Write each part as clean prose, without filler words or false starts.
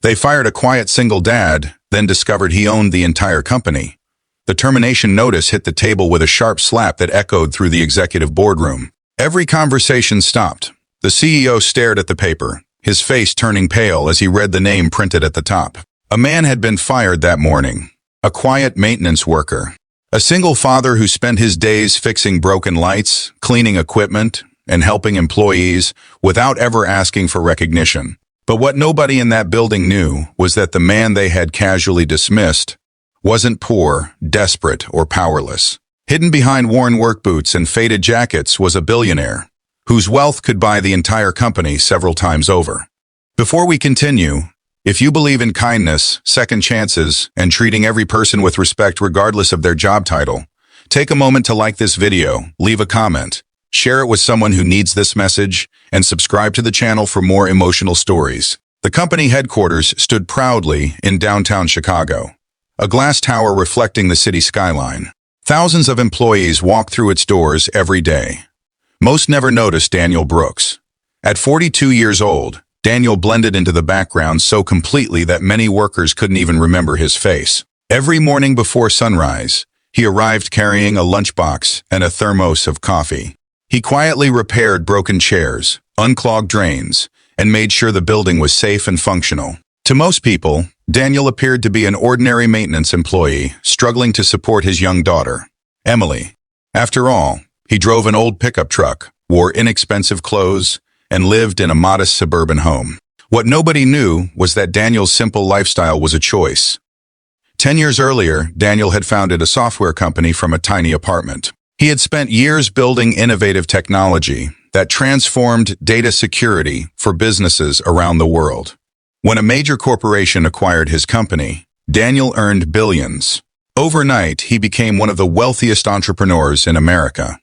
They fired a quiet single dad, then discovered he owned the entire company. The termination notice hit the table with a sharp slap that echoed through the executive boardroom. Every conversation stopped. The CEO stared at the paper, his face turning pale as he read the name printed at the top. A man had been fired that morning. A quiet maintenance worker. A single father who spent his days fixing broken lights, cleaning equipment, and helping employees without ever asking for recognition. But what nobody in that building knew was that the man they had casually dismissed wasn't poor, desperate, or powerless. Hidden behind worn work boots and faded jackets was a billionaire, whose wealth could buy the entire company several times over. Before we continue, if you believe in kindness, second chances, and treating every person with respect regardless of their job title, take a moment to like this video, leave a comment, share it with someone who needs this message, and subscribe to the channel for more emotional stories. The company headquarters stood proudly in downtown Chicago, a glass tower reflecting the city skyline. Thousands of employees walk through its doors every day. Most never noticed Daniel Brooks. At 42 years old, Daniel blended into the background so completely that many workers couldn't even remember his face. Every morning before sunrise, he arrived carrying a lunchbox and a thermos of coffee. He quietly repaired broken chairs, unclogged drains, and made sure the building was safe and functional. To most people, Daniel appeared to be an ordinary maintenance employee struggling to support his young daughter, Emily. After all, he drove an old pickup truck, wore inexpensive clothes, and lived in a modest suburban home. What nobody knew was that Daniel's simple lifestyle was a choice. 10 years earlier, Daniel had founded a software company from a tiny apartment. He had spent years building innovative technology that transformed data security for businesses around the world. When a major corporation acquired his company, Daniel earned billions. Overnight, he became one of the wealthiest entrepreneurs in America.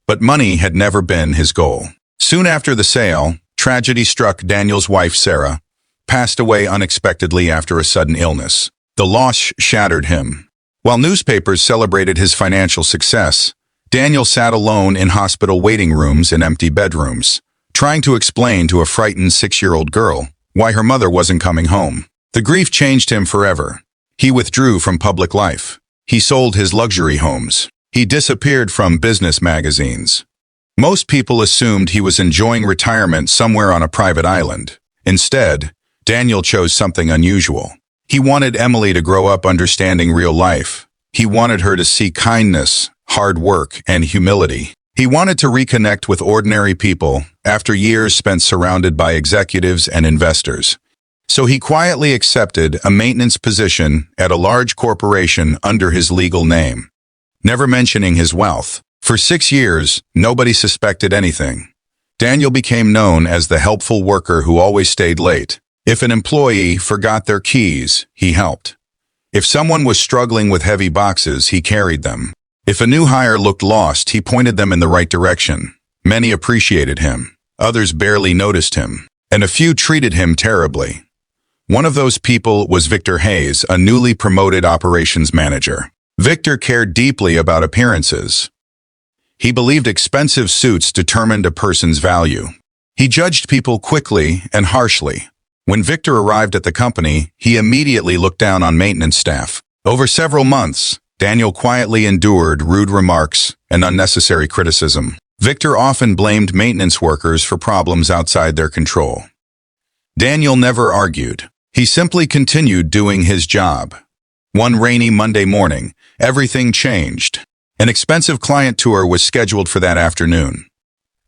But money had never been his goal. Soon after the sale, tragedy struck. Daniel's wife, Sarah, passed away unexpectedly after a sudden illness. The loss shattered him. While newspapers celebrated his financial success, Daniel sat alone in hospital waiting rooms and empty bedrooms, trying to explain to a frightened 6-year-old girl why her mother wasn't coming home. The grief changed him forever. He withdrew from public life. He sold his luxury homes. He disappeared from business magazines. Most people assumed he was enjoying retirement somewhere on a private island. Instead, Daniel chose something unusual. He wanted Emily to grow up understanding real life. He wanted her to see kindness, hard work, and humility. He wanted to reconnect with ordinary people after years spent surrounded by executives and investors. So he quietly accepted a maintenance position at a large corporation under his legal name, never mentioning his wealth. For 6 years, nobody suspected anything. Daniel became known as the helpful worker who always stayed late. If an employee forgot their keys, he helped. If someone was struggling with heavy boxes, he carried them. If a new hire looked lost, he pointed them in the right direction. Many appreciated him. Others barely noticed him. And a few treated him terribly. One of those people was Victor Hayes, a newly promoted operations manager. Victor cared deeply about appearances. He believed expensive suits determined a person's value. He judged people quickly and harshly. When Victor arrived at the company, he immediately looked down on maintenance staff. Over several months, Daniel quietly endured rude remarks and unnecessary criticism. Victor often blamed maintenance workers for problems outside their control. Daniel never argued. He simply continued doing his job. One rainy Monday morning, everything changed. An expensive client tour was scheduled for that afternoon.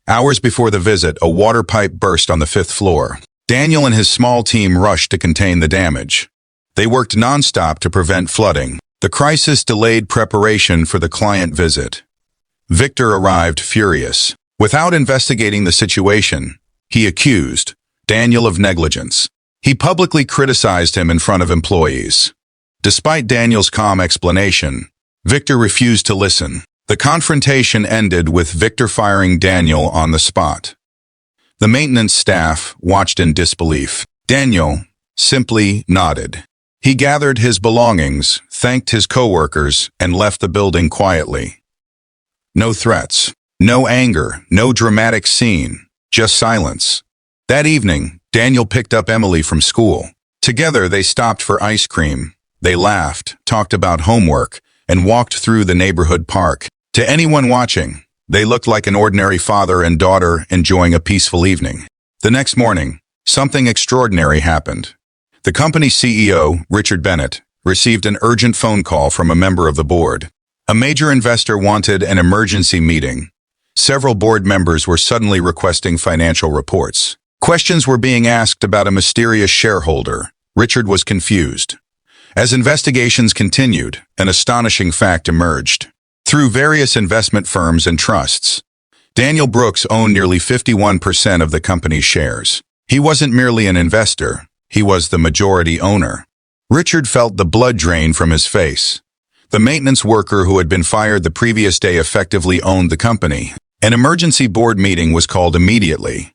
Hours before the visit, a water pipe burst on the 5th floor. Daniel and his small team rushed to contain the damage. They worked nonstop to prevent flooding. The crisis delayed preparation for the client visit. Victor arrived furious. Without investigating the situation, he accused Daniel of negligence. He publicly criticized him in front of employees. Despite Daniel's calm explanation, Victor refused to listen. The confrontation ended with Victor firing Daniel on the spot. The maintenance staff watched in disbelief. Daniel simply nodded. He gathered his belongings, thanked his coworkers, and left the building quietly. No threats, no anger, no dramatic scene, just silence. That evening, Daniel picked up Emily from school. Together, they stopped for ice cream. They laughed, talked about homework, and walked through the neighborhood park. To anyone watching, they looked like an ordinary father and daughter enjoying a peaceful evening. The next morning, something extraordinary happened. The company's CEO, Richard Bennett, received an urgent phone call from a member of the board. A major investor wanted an emergency meeting. Several board members were suddenly requesting financial reports. Questions were being asked about a mysterious shareholder. Richard was confused. As investigations continued, an astonishing fact emerged. Through various investment firms and trusts, Daniel Brooks owned nearly 51% of the company's shares. He wasn't merely an investor, he was the majority owner. Richard felt the blood drain from his face. The maintenance worker who had been fired the previous day effectively owned the company. An emergency board meeting was called immediately.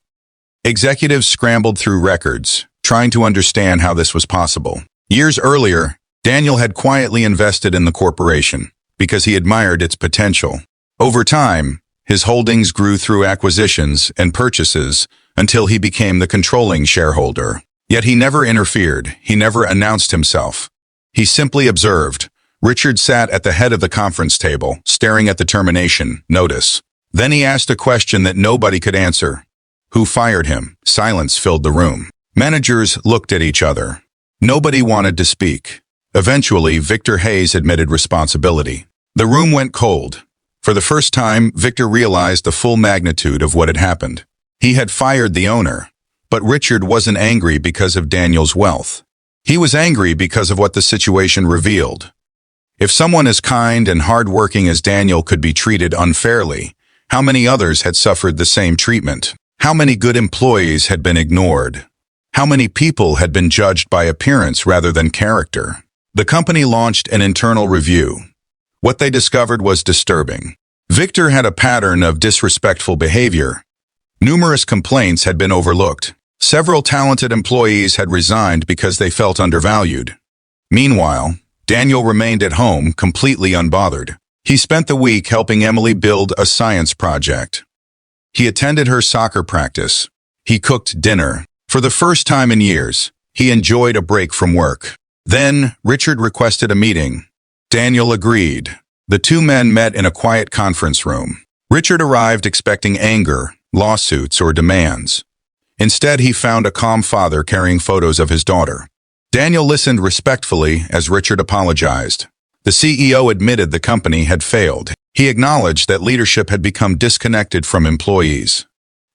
Executives scrambled through records, trying to understand how this was possible. Years earlier, Daniel had quietly invested in the corporation because he admired its potential. Over time, his holdings grew through acquisitions and purchases until he became the controlling shareholder. Yet he never interfered, he never announced himself. He simply observed. Richard sat at the head of the conference table, staring at the termination notice. Then he asked a question that nobody could answer. Who fired him? Silence filled the room. Managers looked at each other. Nobody wanted to speak. Eventually, Victor Hayes admitted responsibility. The room went cold. For the first time, Victor realized the full magnitude of what had happened. He had fired the owner. But Richard wasn't angry because of Daniel's wealth. He was angry because of what the situation revealed. If someone as kind and hard-working as Daniel could be treated unfairly, how many others had suffered the same treatment? How many good employees had been ignored? How many people had been judged by appearance rather than character? The company launched an internal review. What they discovered was disturbing. Victor had a pattern of disrespectful behavior. Numerous complaints had been overlooked. Several talented employees had resigned because they felt undervalued. Meanwhile, Daniel remained at home, completely unbothered. He spent the week helping Emily build a science project. He attended her soccer practice. He cooked dinner. For the first time in years, he enjoyed a break from work. Then, Richard requested a meeting. Daniel agreed. The two men met in a quiet conference room. Richard arrived expecting anger, lawsuits, or demands. Instead, he found a calm father carrying photos of his daughter. Daniel listened respectfully as Richard apologized. The CEO admitted the company had failed. He acknowledged that leadership had become disconnected from employees.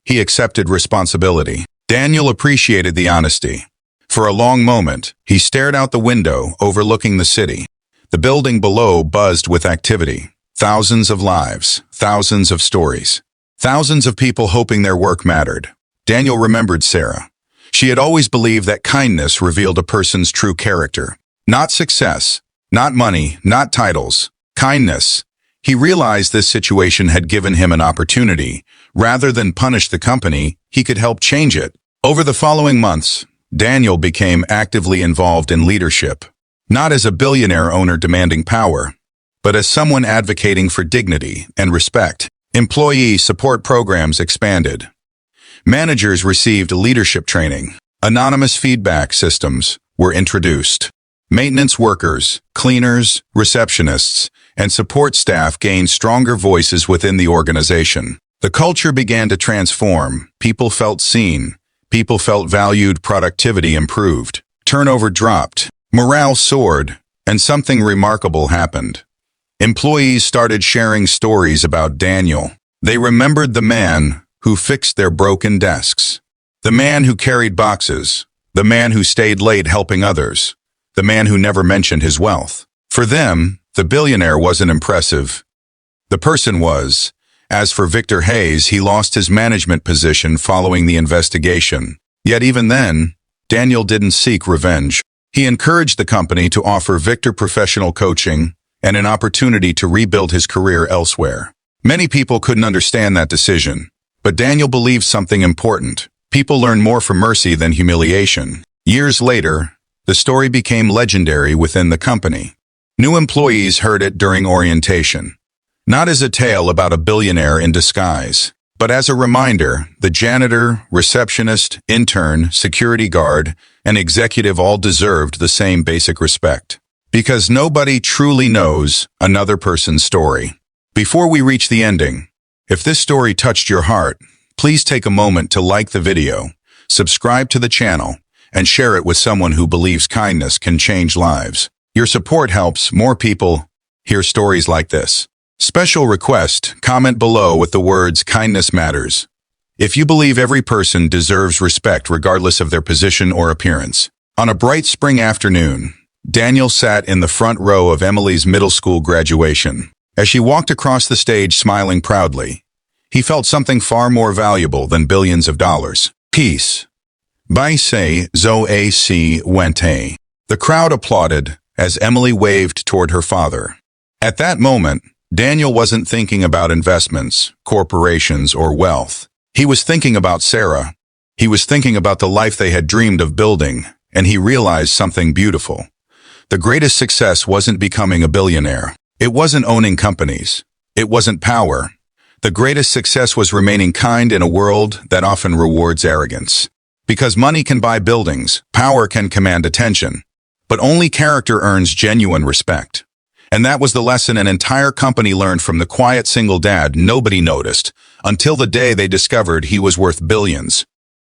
He accepted responsibility. Daniel appreciated the honesty. For a long moment, he stared out the window overlooking the city. The building below buzzed with activity. Thousands of lives, thousands of stories, thousands of people hoping their work mattered. Daniel remembered Sarah. She had always believed that kindness revealed a person's true character. Not success, not money, not titles. Kindness. He realized this situation had given him an opportunity. Rather than punish the company, he could help change it. Over the following months, Daniel became actively involved in leadership. Not as a billionaire owner demanding power, but as someone advocating for dignity and respect. Employee support programs expanded. Managers received leadership training. Anonymous feedback systems were introduced. Maintenance workers, cleaners, receptionists, and support staff gained stronger voices within the organization. The culture began to transform. People felt seen. People felt valued. Productivity improved. Turnover dropped. Morale soared. And something remarkable happened. Employees started sharing stories about Daniel. They remembered the man who fixed their broken desks, the man who carried boxes, the man who stayed late helping others, the man who never mentioned his wealth. For them, the billionaire wasn't impressive. The person was. As for Victor Hayes, he lost his management position following the investigation. Yet even then, Daniel didn't seek revenge. He encouraged the company to offer Victor professional coaching and an opportunity to rebuild his career elsewhere. Many people couldn't understand that decision, but Daniel believed something important. People learn more from mercy than humiliation. Years later, the story became legendary within the company. New employees heard it during orientation. Not as a tale about a billionaire in disguise, but But as a reminder, the janitor, receptionist, intern, security guard, and executive all deserved the same basic respect. Because nobody truly knows another person's story. Before we reach the ending, if this story touched your heart, please take a moment to like the video, subscribe to the channel, and share it with someone who believes kindness can change lives. Your support helps more people hear stories like this. Special request, comment below with the words "Kindness matters." If you believe every person deserves respect regardless of their position or appearance. On a bright spring afternoon, Daniel sat in the front row of Emily's middle school graduation. As she walked across the stage smiling proudly, he felt something far more valuable than billions of dollars. Peace. Baise Zoe Si Wente. The crowd applauded as Emily waved toward her father. At that moment, Daniel wasn't thinking about investments, corporations, or wealth. He was thinking about Sarah. He was thinking about the life they had dreamed of building, and he realized something beautiful. The greatest success wasn't becoming a billionaire. It wasn't owning companies. It wasn't power. The greatest success was remaining kind in a world that often rewards arrogance. Because money can buy buildings, power can command attention, but only character earns genuine respect. And that was the lesson an entire company learned from the quiet single dad nobody noticed, until the day they discovered he was worth billions.